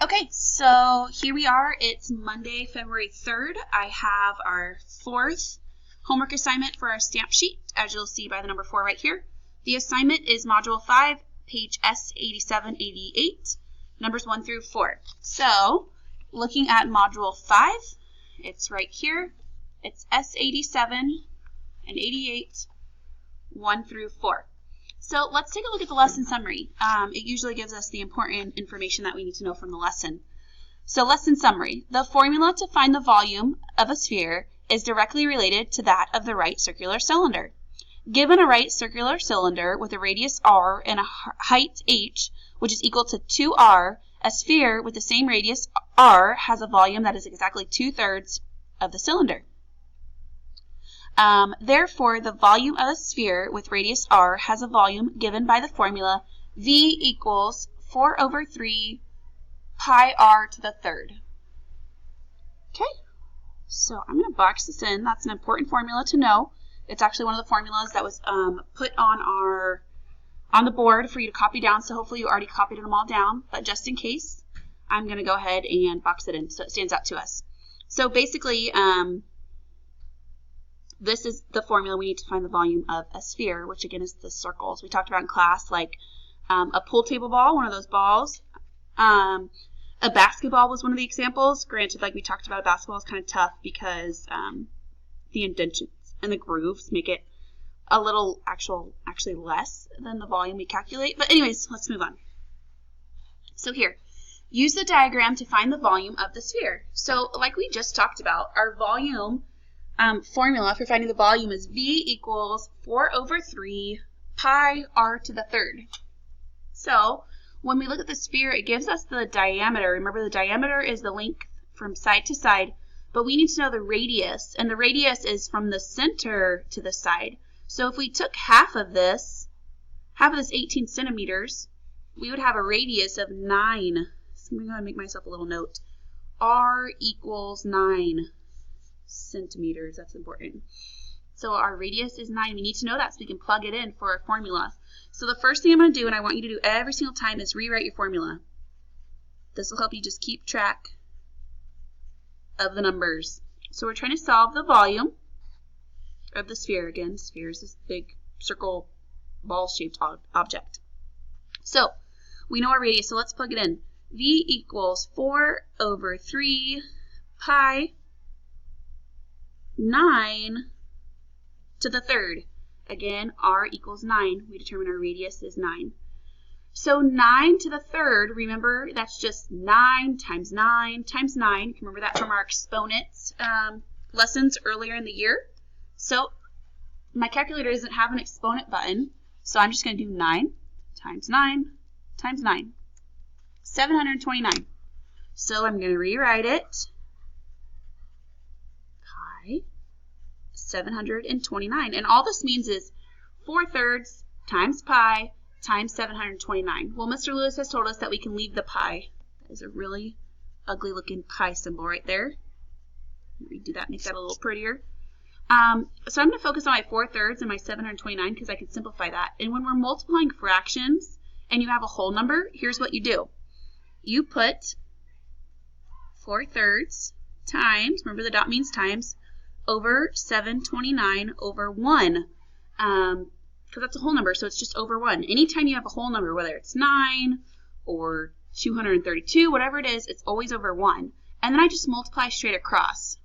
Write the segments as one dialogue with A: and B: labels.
A: Okay, so here we are. It's Monday, February 3rd. I have our fourth homework assignment for our stamp sheet, as you'll see by the number 4 right here. The assignment is Module 5, page S8788, numbers 1 through 4. So, looking at Module 5, it's right here. It's S87 and 88, 1 through 4. So let's take a look at the lesson summary. It usually gives us the important information that we need to know from the lesson. So lesson summary. The formula to find the volume of a sphere is directly related to that of the right circular cylinder. Given a right circular cylinder with a radius r and a height h, which is equal to 2r, a sphere with the same radius r has a volume that is exactly 2/3 of the cylinder. Therefore, the volume of a sphere with radius r has a volume given by the formula V equals 4/3 pi r to the third. Okay, so I'm going to box this in. That's an important formula to know. It's actually one of the formulas that was put on the board for you to copy down, so hopefully you already copied them all down, but just in case, I'm going to go ahead and box it in so it stands out to us. So basically, this is the formula we need to find the volume of a sphere, which again is the circles we talked about in class, like a pool table ball, one of those balls. A basketball was one of the examples. Granted, like we talked about, a basketball is kind of tough because the indentions and the grooves make it a little actually less than the volume we calculate. But anyways, let's move on. So here, use the diagram to find the volume of the sphere. So like we just talked about, our volume formula for finding the volume is V equals 4/3 pi r to the third. So when we look at the sphere, it gives us the diameter. Remember, the diameter is the length from side to side, but we need to know the radius, and the radius is from the center to the side. So if we took half of this 18 centimeters, we would have a radius of 9. So I'm going to make myself a little note. R equals 9 centimeters. That's important. So our radius is 9. We need to know that so we can plug it in for our formula. So the first thing I'm going to do, and I want you to do every single time, is rewrite your formula. This will help you just keep track of the numbers. So we're trying to solve the volume of the sphere. Again, sphere is this big circle ball-shaped object. So we know our radius, so let's plug it in. V equals 4/3 pi 9 to the third. Again, r equals 9. We determine our radius is 9. So 9 to the third, remember, that's just 9 times 9 times 9. You can remember that from our exponents lessons earlier in the year. So my calculator doesn't have an exponent button, so I'm just going to do 9 times 9 times 9. 729. So I'm going to rewrite it. 729. And all this means is 4/3 times pi times 729. Well, Mr. Lewis has told us that we can leave the pi. That is a really ugly looking pi symbol right there. Redo that, make that a little prettier. So I'm going to focus on my 4/3 and my 729 because I can simplify that. And when we're multiplying fractions and you have a whole number, here's what you do. You put 4/3 times, remember the dot means times, over 729 over 1, because that's a whole number, so it's just over 1. Anytime you have a whole number, whether it's 9 or 232, whatever it is, it's always over 1. And then I just multiply straight across.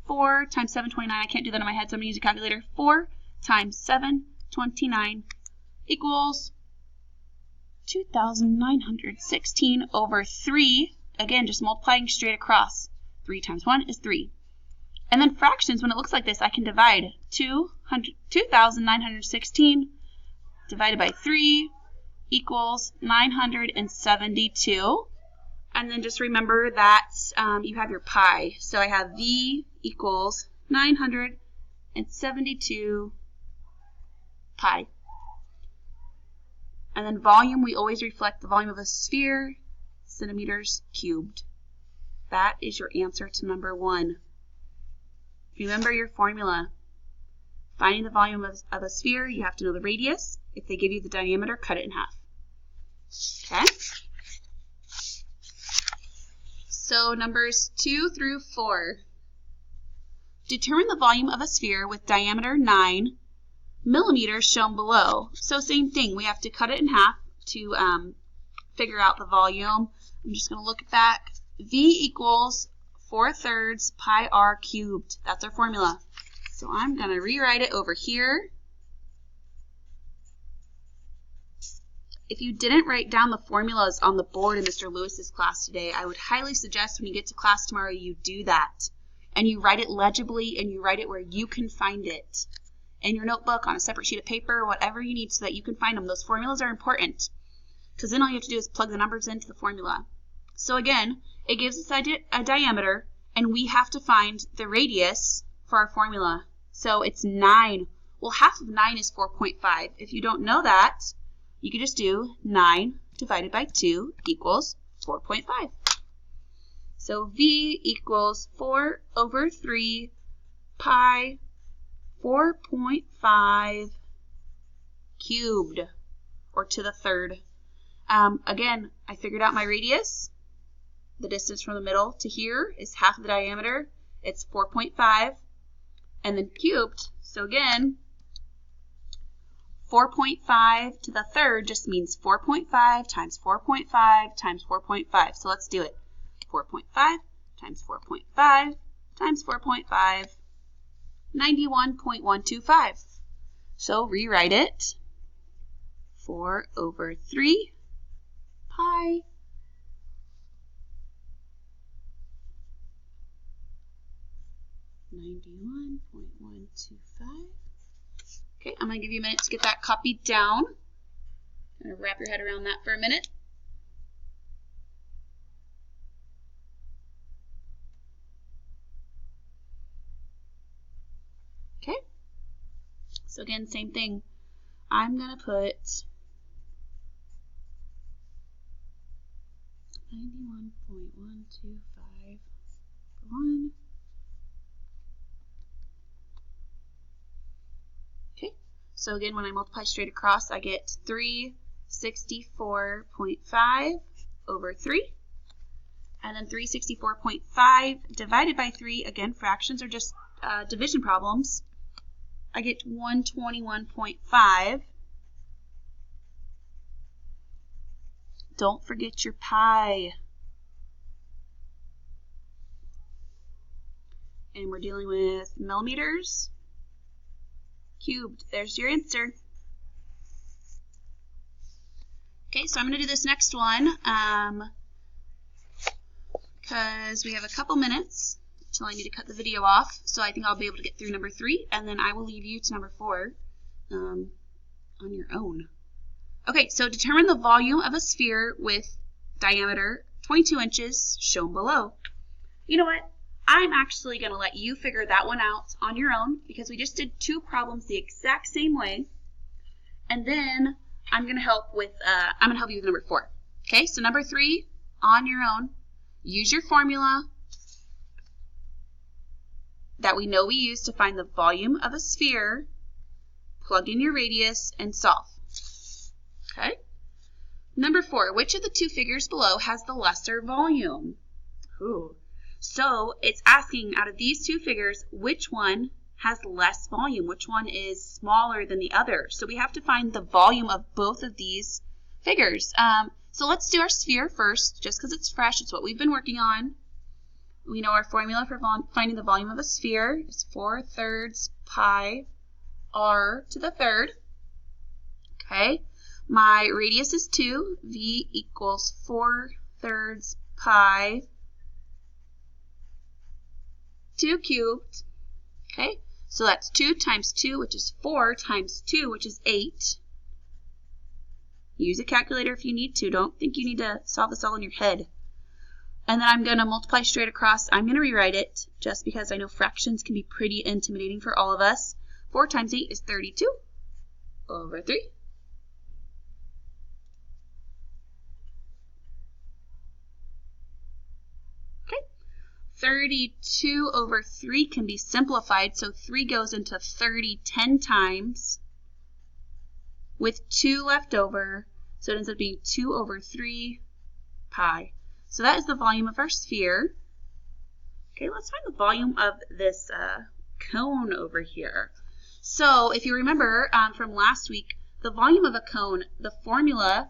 A: 4 times 729, I can't do that in my head, so I'm going to use a calculator. 4 times 729 equals 2,916 over 3. Again, just multiplying straight across. 3 times 1 is 3. And then fractions, when it looks like this, I can divide 2,916 divided by 3 equals 972. And then just remember that you have your pi. So I have V equals 972 pi. And then volume, we always reflect the volume of a sphere, centimeters cubed. That is your answer to number 1. Remember your formula. Finding the volume of a sphere, you have to know the radius. If they give you the diameter, cut it in half. Okay? So numbers 2 through 4. Determine the volume of a sphere with diameter 9 millimeters shown below. So same thing, we have to cut it in half to figure out the volume. I'm just going to look back. V equals 4/3 pi r cubed. That's our formula. So I'm going to rewrite it over here. If you didn't write down the formulas on the board in Mr. Lewis's class today, I would highly suggest when you get to class tomorrow you do that. And you write it legibly and you write it where you can find it. In your notebook, on a separate sheet of paper, whatever you need so that you can find them. Those formulas are important because then all you have to do is plug the numbers into the formula. So again, it gives us a diameter and we have to find the radius for our formula. So it's 9. Well, half of 9 is 4.5. If you don't know that, you could just do 9 divided by 2 equals 4.5. So V equals 4/3 pi 4.5 cubed, or to the third. Again, I figured out my radius. The distance from the middle to here is half of the diameter. It's 4.5, and then cubed. So again, 4.5 to the third just means 4.5 times 4.5 times 4.5. So let's do it. 4.5 times 4.5 times 4.5, 91.125. So rewrite it. 4/3 pi 91.125. Okay, I'm going to give you a minute to get that copied down. I'm going to wrap your head around that for a minute. Okay, so again, same thing. I'm going to put 91.125 for 1. Okay, so again, when I multiply straight across, I get 364.5 over 3. And then 364.5 divided by 3, again, fractions are just division problems. I get 121.5. Don't forget your pi. And we're dealing with millimeters cubed. There's your answer. Okay, so I'm going to do this next one because we have a couple minutes until I need to cut the video off. So I think I'll be able to get through number 3, and then I will leave you to number 4 on your own. Okay, so determine the volume of a sphere with diameter 22 inches shown below. You know what? I'm actually going to let you figure that one out on your own because we just did 2 problems the exact same way. And then I'm going to help you with number 4. Okay, so number 3 on your own. Use your formula that we know we use to find the volume of a sphere. Plug in your radius and solve. Okay. Number 4, which of the 2 figures below has the lesser volume? Ooh. So it's asking out of these 2 figures, which one has less volume? Which one is smaller than the other? So we have to find the volume of both of these figures. So let's do our sphere first, just because it's fresh. It's what we've been working on. We know our formula for finding the volume of a sphere is 4/3 pi r to the third. Okay. My radius is 2. V equals 4/3 pi 2 cubed. Okay, so that's 2 times 2, which is 4, times 2, which is 8. Use a calculator if you need to. Don't think you need to solve this all in your head. And then I'm going to multiply straight across. I'm going to rewrite it just because I know fractions can be pretty intimidating for all of us. 4 times 8 is 32 over 3. Okay. 32 over 3 can be simplified, so 3 goes into 30 10 times with 2 left over, so it ends up being 2 over 3 pi. So that is the volume of our sphere. Okay, let's find the volume of this cone over here. So if you remember from last week, the volume of a cone, the formula,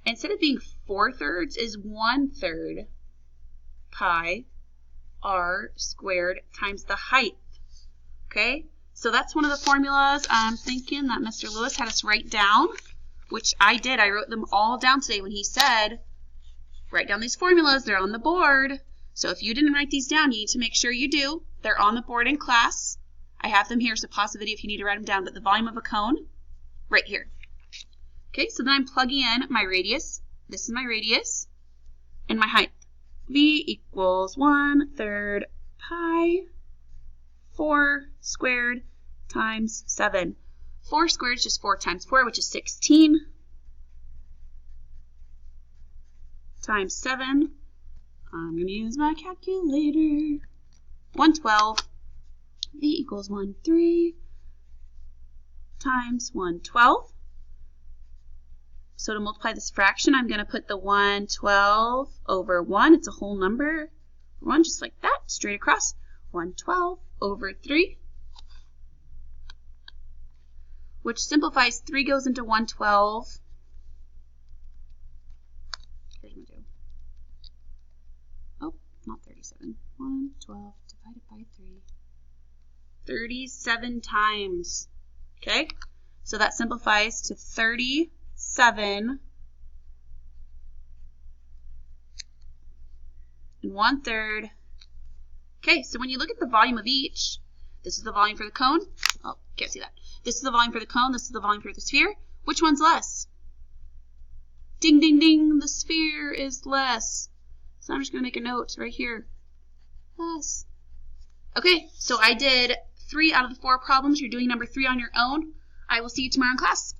A: instead of being 4/3, is 1/3 pi r squared times the height. Okay, so that's one of the formulas I'm thinking that Mr. Lewis had us write down, which I did. I wrote them all down today when he said, write down these formulas. They're on the board. So if you didn't write these down, you need to make sure you do. They're on the board in class. I have them here, so pause the video if you need to write them down. But the volume of a cone, right here. Okay, so then I'm plugging in my radius. This is my radius. And my height. V equals 1/3 pi 4 squared times 7. 4 squared is just 4 times 4, which is 16. Times 7. I'm going to use my calculator. 112. V equals 1/3 times 112. So to multiply this fraction, I'm going to put the 112 over 1. It's a whole number. 1 just like that, straight across. 112 over 3. Which simplifies. 3 goes into 112. Here's my dough. Oh, not 37. 112 divided by 3. 37 times. Okay? So that simplifies to 37 and 1/3. Okay, so when you look at the volume of each, this is the volume for the cone. Oh, can't see that. This is the volume for the cone. This is the volume for the sphere. Which one's less? Ding, ding, ding. The sphere is less. So I'm just going to make a note right here. Less. Okay, so I did 3 out of the 4 problems. You're doing number 3 on your own. I will see you tomorrow in class.